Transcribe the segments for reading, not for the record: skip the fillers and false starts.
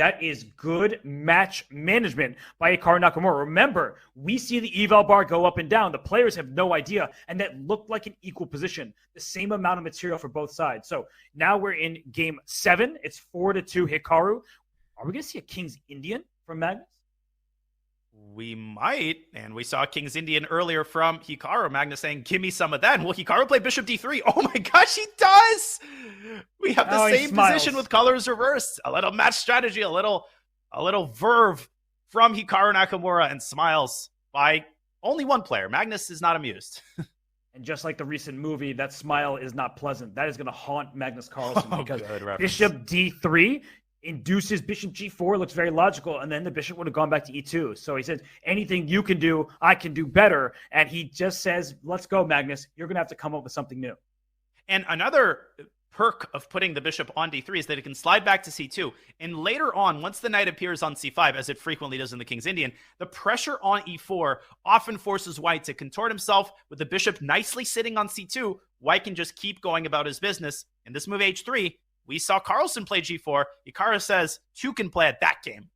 That is good match management by Hikaru Nakamura. Remember, we see the eval bar go up and down. The players have no idea, and that looked like an equal position. The same amount of material for both sides. So now we're in game 7. It's 4-2 Hikaru. Are we going to see a King's Indian from Magnus? We might, and we saw King's Indian earlier from Hikaru. Magnus saying, give me some of that. And will Hikaru play Bishop D3? Oh my gosh, he does! We have the same position with colors reversed. A little match strategy, a little verve from Hikaru Nakamura, and smiles by only one player. Magnus is not amused. And just like the recent movie, that smile is not pleasant. That is going to haunt Magnus Carlsen because Bishop D3 induces Bishop G4, looks very logical, and then the Bishop would have gone back to E2. So he says, anything you can do, I can do better. And he just says, let's go, Magnus. You're going to have to come up with something new. And another perk of putting the Bishop on D3 is that it can slide back to C2. And later on, once the knight appears on C5, as it frequently does in the King's Indian, the pressure on E4 often forces White to contort himself. With the Bishop nicely sitting on C2, White can just keep going about his business. In this move H3, we saw Carlsen play G4. Hikaru says, 2 can play at that game.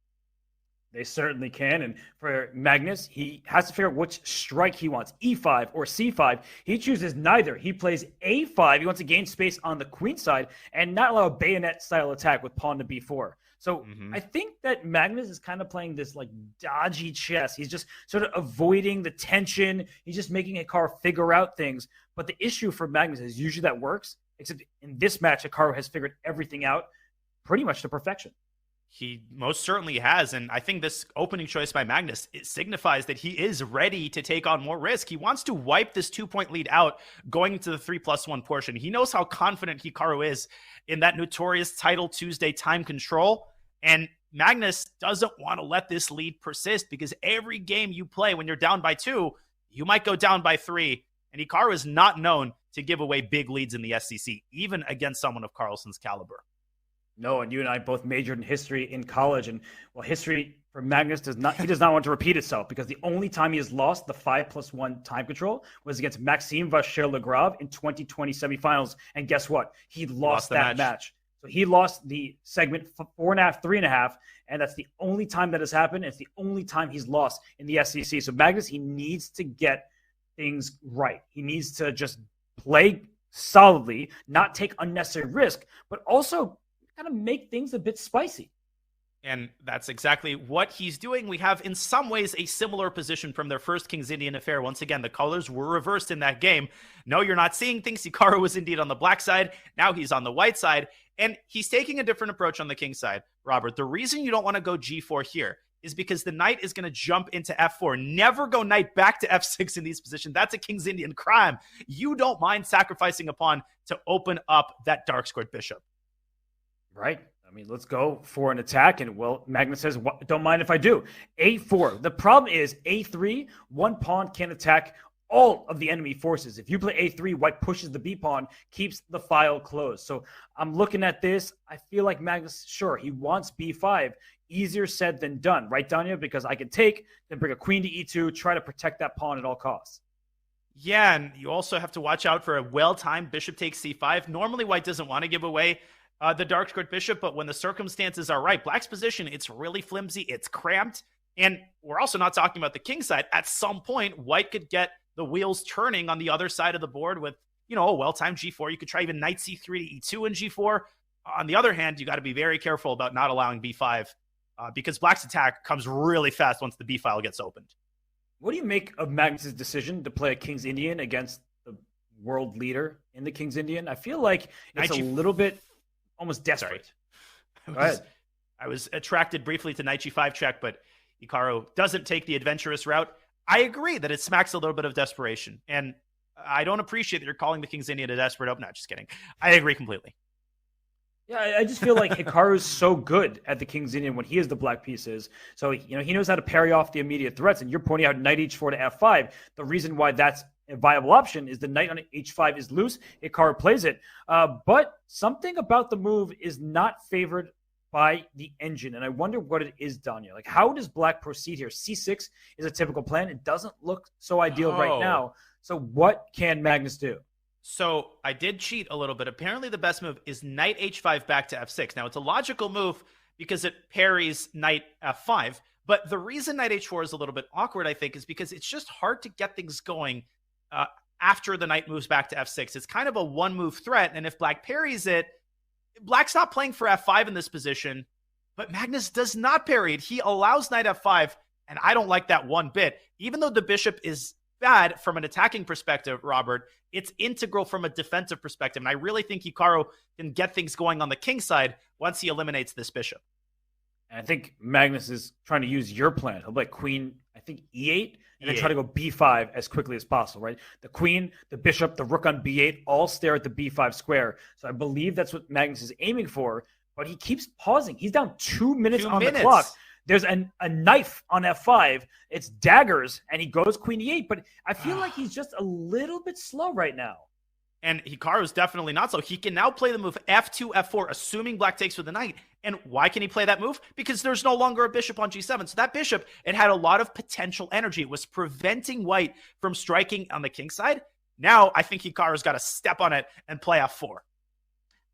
They certainly can. And for Magnus, he has to figure out which strike he wants, E5 or C5. He chooses neither. He plays A5. He wants to gain space on the queen side and not allow a bayonet-style attack with pawn to B4. So I think that Magnus is kind of playing this like dodgy chess. He's just sort of avoiding the tension. He's just making Hikaru figure out things. But the issue for Magnus is usually that works. Except in this match, Hikaru has figured everything out pretty much to perfection. He most certainly has, and I think this opening choice by Magnus, it signifies that he is ready to take on more risk. He wants to wipe this 2-point lead out going into the 3+1 portion. He knows how confident Hikaru is in that notorious Title Tuesday time control, and Magnus doesn't want to let this lead persist because every game you play when you're down by 2, you might go down by 3, and Hikaru is not known to give away big leads in the SEC, even against someone of Carlsen's caliber. No, and you and I both majored in history in college, and well, history for Magnus does not want to repeat itself because the only time he has lost the 5+1 time control was against Maxime Vachier-Lagrave in 2020 semifinals, and guess what? He lost that match. So he lost the segment 4.5, 3.5, and that's the only time that has happened. It's the only time he's lost in the SEC. So Magnus, he needs to get things right. He needs to just play solidly, not take unnecessary risk, but also kind of make things a bit spicy. And that's exactly what he's doing. We have, in some ways, a similar position from their first King's Indian affair. Once again, the colors were reversed in that game. No, you're not seeing things. Hikaru was indeed on the black side. Now he's on the white side. And he's taking a different approach on the king side. Robert, the reason you don't want to go G4 here is because the knight is going to jump into F4. Never go knight back to F6 in these positions. That's a King's Indian crime. You don't mind sacrificing a pawn to open up that dark squared bishop. Right. I mean, let's go for an attack. And, well, Magnus says, don't mind if I do. A4. The problem is A3, one pawn can attack all of the enemy forces. If you play A3, white pushes the B pawn, keeps the file closed. So I'm looking at this. I feel like Magnus, sure, he wants B5. Easier said than done, right, Danya? Because I can take, then bring a queen to E2, try to protect that pawn at all costs. Yeah, and you also have to watch out for a well-timed bishop takes C5. Normally, white doesn't want to give away the dark squared bishop, but when the circumstances are right, black's position, it's really flimsy, it's cramped, and we're also not talking about the king side. At some point, white could get the wheels turning on the other side of the board with, a well-timed G4. You could try even knight C3 to E2 and G4. On the other hand, you got to be very careful about not allowing B5 because black's attack comes really fast once the B file gets opened. What do you make of Magnus's decision to play a King's Indian against the world leader in the King's Indian? I feel like it's a little bit almost desperate. I was attracted briefly to knight G5 check, but Hikaru doesn't take the adventurous route. I agree that it smacks a little bit of desperation, and I don't appreciate that you're calling the King's Indian a desperate open. No, just kidding. I agree completely. Yeah, I just feel like Hikaru's so good at the King's Indian when he is the black pieces. So, he knows how to parry off the immediate threats. And you're pointing out knight h4 to f5. The reason why that's a viable option is the knight on h5 is loose. Hikaru plays it. But something about the move is not favored by the engine. And I wonder what it is, Danya. Like, how does black proceed here? C6 is a typical plan. It doesn't look so ideal right now. So what can Magnus do? So I did cheat a little bit. Apparently the best move is knight h5 back to f6. Now it's a logical move because it parries knight f5. But the reason knight h4 is a little bit awkward, I think, is because it's just hard to get things going after the knight moves back to f6. It's kind of a one-move threat, and if black parries it, black's not playing for f5 in this position, but Magnus does not parry it. He allows knight f5, and I don't like that one bit. Even though the bishop is bad from an attacking perspective, Robert, it's integral from a defensive perspective, and I really think Hikaru can get things going on the king side once he eliminates this bishop. And I think Magnus is trying to use your plan. He'll play queen, I think, e8, and then try to go b5 as quickly as possible, right? The queen, the bishop, the rook on b8 all stare at the b5 square. So I believe that's what Magnus is aiming for, but he keeps pausing. He's down 2 minutes on the clock. There's a knife on f5. It's daggers, and he goes queen e8, but I feel like he's just a little bit slow right now. And Hikaru is definitely not so. He can now play the move f2, f4, assuming black takes with the knight. And why can he play that move? Because there's no longer a bishop on g7. So that bishop, it had a lot of potential energy. It was preventing white from striking on the king side. Now I think Hikaru's got to step on it and play f4.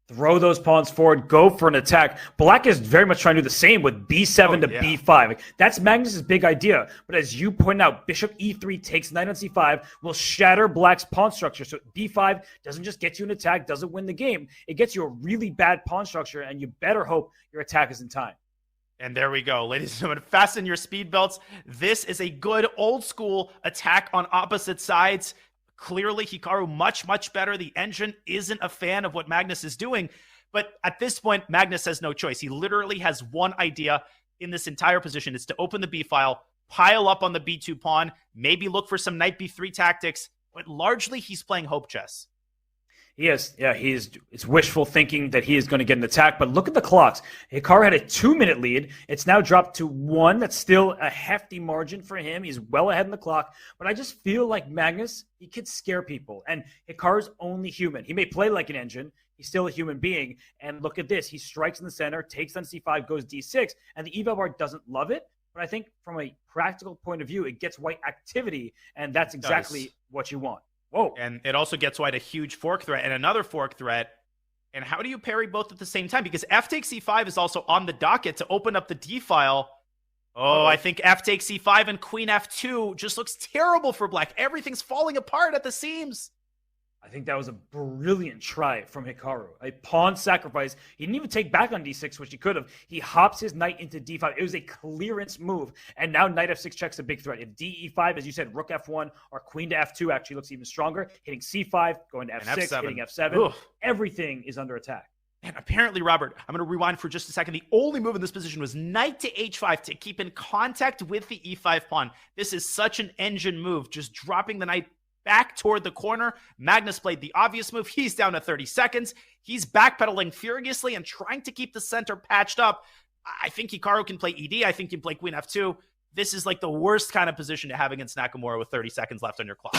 Throw those pawns forward, go for an attack. Black is very much trying to do the same with b7 to b5. Like, that's Magnus's big idea. But as you point out, bishop e3 takes knight on c5, will shatter black's pawn structure. So b5 doesn't just get you an attack, doesn't win the game. It gets you a really bad pawn structure, and you better hope your attack is in time. And there we go. Ladies and gentlemen, fasten your speed belts. This is a good old school attack on opposite sides. Clearly, Hikaru much, much better. The engine isn't a fan of what Magnus is doing. But at this point, Magnus has no choice. He literally has one idea in this entire position. It's to open the B file, pile up on the B2 pawn, maybe look for some knight B3 tactics. But largely, he's playing hope chess. Yes, yeah, it's wishful thinking that he is going to get an attack, but look at the clocks. Hikaru had a 2-minute lead. It's now dropped to 1. That's still a hefty margin for him. He's well ahead in the clock, but I just feel like Magnus, he could scare people, and Hikaru's only human. He may play like an engine. He's still a human being, and look at this. He strikes in the center, takes on c5, goes d6, and the eval bar doesn't love it, but I think from a practical point of view, it gets white activity, and that's exactly what you want. Whoa. And it also gets white a huge fork threat and another fork threat. And how do you parry both at the same time? Because f takes c5 is also on the docket to open up the d file. Oh, I think f takes c5 and queen f2 just looks terrible for black. Everything's falling apart at the seams. I think that was a brilliant try from Hikaru. A pawn sacrifice. He didn't even take back on d6, which he could have. He hops his knight into d5. It was a clearance move. And now knight f6 checks a big threat. If d5, as you said, rook f1 or queen to f2 actually looks even stronger. Hitting c5, going to f6, hitting f7. Oof. Everything is under attack. And apparently, Robert, I'm going to rewind for just a second. The only move in this position was knight to h5 to keep in contact with the e5 pawn. This is such an engine move, just dropping the knight back toward the corner. Magnus played the obvious move. He's down to 30 seconds. He's backpedaling furiously and trying to keep the center patched up. I think Hikaru can play ED. I think he can play queen f2. This is like the worst kind of position to have against Nakamura with 30 seconds left on your clock.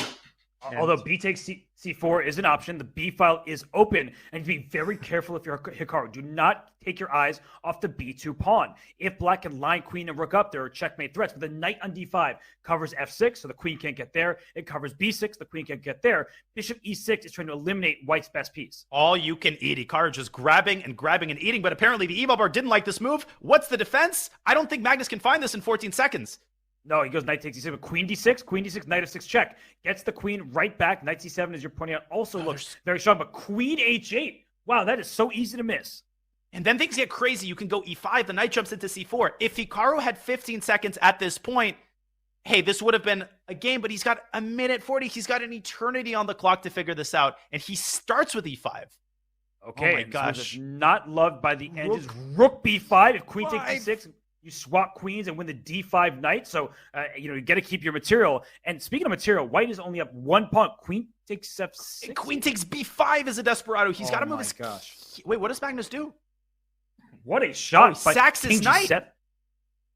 Although b takes c4 is an option, the b file is open, and be very careful if you're Hikaru. Do not take your eyes off the b2 pawn. If black can line queen and rook up, there are checkmate threats. But the knight on d5 covers f6, so the queen can't get there. It covers b6, the queen can't get there. Bishop e6 is trying to eliminate white's best piece. All you can eat. Hikaru just grabbing and grabbing and eating, but apparently the eval bar didn't like this move. What's the defense? I don't think Magnus can find this in 14 seconds. No, he goes knight takes e6, queen d6, knight f6 check. Gets the queen right back. Knight c7, as you're pointing out, also looks very strong, but queen h8. Wow, that is so easy to miss. And then things get crazy. You can go e5, the knight jumps into c4. If Hikaru had 15 seconds at this point, hey, this would have been a game, but he's got a minute 40. He's got an eternity on the clock to figure this out, and he starts with e5. Okay, oh my gosh. Not loved by the engines. Rook b5, if queen takes e6, you swap queens and win the d5 knight. So, you got to keep your material. And speaking of material, white is only up 1 pawn. Queen takes f6. And queen takes b5 as a desperado. He's got to move his... Gosh. Wait, what does Magnus do? What a shot. He sacks his knight. And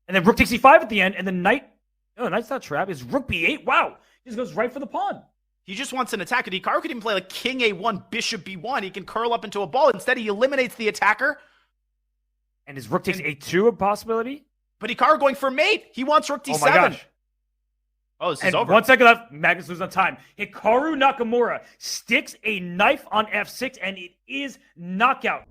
then rook takes e5 at the end. And the knight... No, knight's not trapped. It's rook b8. Wow. He just goes right for the pawn. He just wants an attack. Hikaru could even play like king a1, bishop b1. He can curl up into a ball. Instead, he eliminates the attacker. And is rook takes a2 a possibility? But Hikaru going for mate. He wants rook d7. Oh, my gosh. Oh, this is over. 1 second left. Magnus loses on time. Hikaru Nakamura sticks a knife on f6, and it is knockout.